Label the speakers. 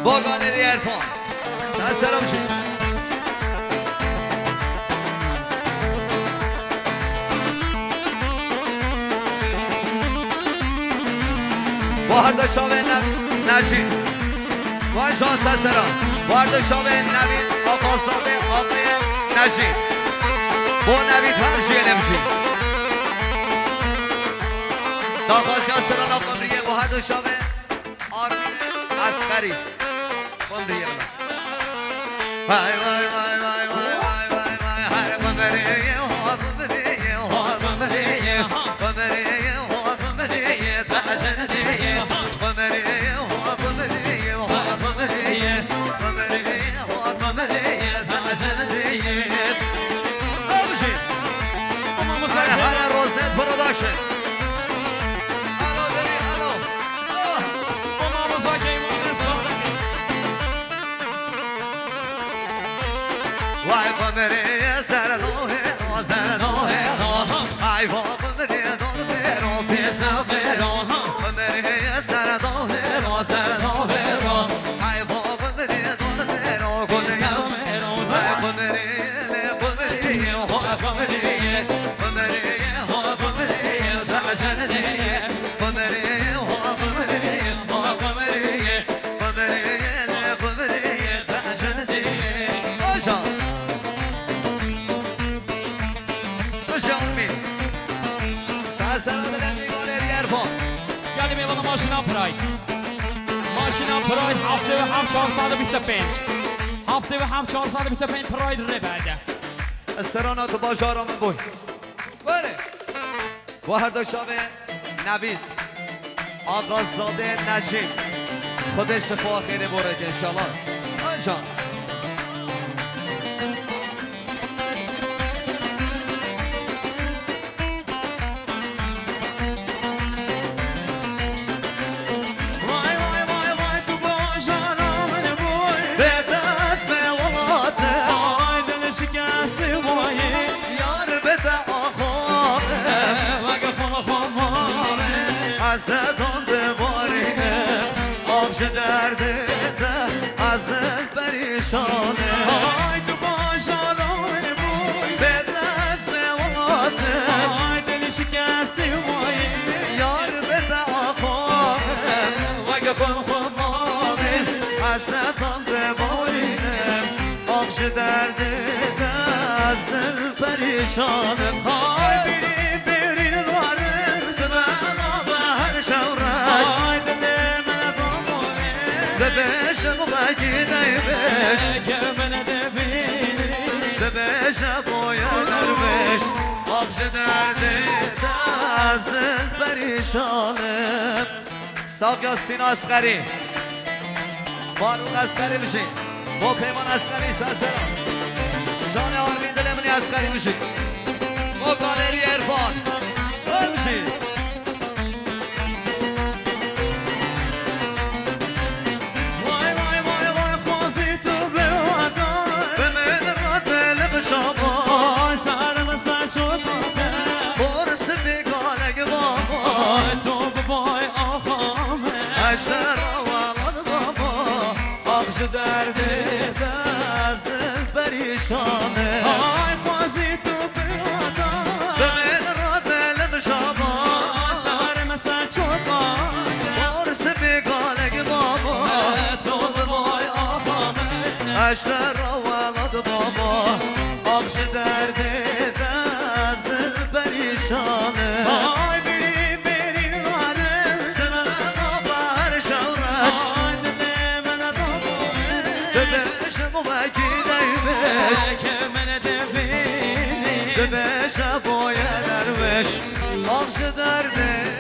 Speaker 1: با گالری عرفان سلام شید با هر دو شاوه نشید وای جان سلام با هر دو شاوه نوید آقا صاحب آقای نشید با نوید هر شیه نمشید داخواست یاسران آقا میگه با هر دو شاوه آرمین اسخری قمرية هاي واي واي واي واي واي واي واي هاي قمرية وقمرية وقمرية قمرية وقمرية تعجندية قمرية وقمرية وقمرية قمرية وقمرية تعجندية أبشر هلا روزيت برودكشن قمرية سردوه وزردوه أي قمرية دوه في سبيله قمرية سردوه وزردوه أي قمرية دوه كل يوم قمرية قمرية قمرية قمرية قمرية تعجندية قمرية قمرية قمرية قمرية قمرية تعجندية سلام دلنی گالری عرفان
Speaker 2: گلی میوانه ماشینا پراید ماشینا پراید هفته و هفت 425 هفته و هفت 425 پراید ره برده
Speaker 1: استرانات باشارم بوی بره و هر دو شاوه نوید آقازاده نشید خودش شفا خیره برد انشالله آنجان حسرتان دبارینه آبش درده حسرت پریشانه
Speaker 2: آی تو باشاران بوی
Speaker 1: به دست نواته
Speaker 2: آی دل شکستی مایی
Speaker 1: یار به داخانه
Speaker 2: وگه خون مامه
Speaker 1: حسرتان دبارینه آبش درده حسرت پریشانه
Speaker 2: آی بیرین واره
Speaker 1: سبب آبه شورش ببش بگی نیبش
Speaker 2: که من دبینی
Speaker 1: ببش باید دروش آخش درده دازل پریشانه ساق یاسین اسخری فاروق اسخری بشین با پیمان اسکری سرسرا جان آرمین دل منی اسکری میشید با گالری ارفان دار میشید درد دست پریشانه
Speaker 2: آی خوازی تو بیادم
Speaker 1: به من را دلم شما
Speaker 2: سر مسر چوکان
Speaker 1: بارس بیگانه بابا
Speaker 2: تو به بای آبامه
Speaker 1: اشتر را ولد بابا آخش درد دست پریشانه
Speaker 2: آی بری بری وانه
Speaker 1: سمن بابا هر شورش
Speaker 2: آی دل من
Speaker 1: دبش موکی دیوش
Speaker 2: که من دبینی
Speaker 1: دبش بای دروش آخش درد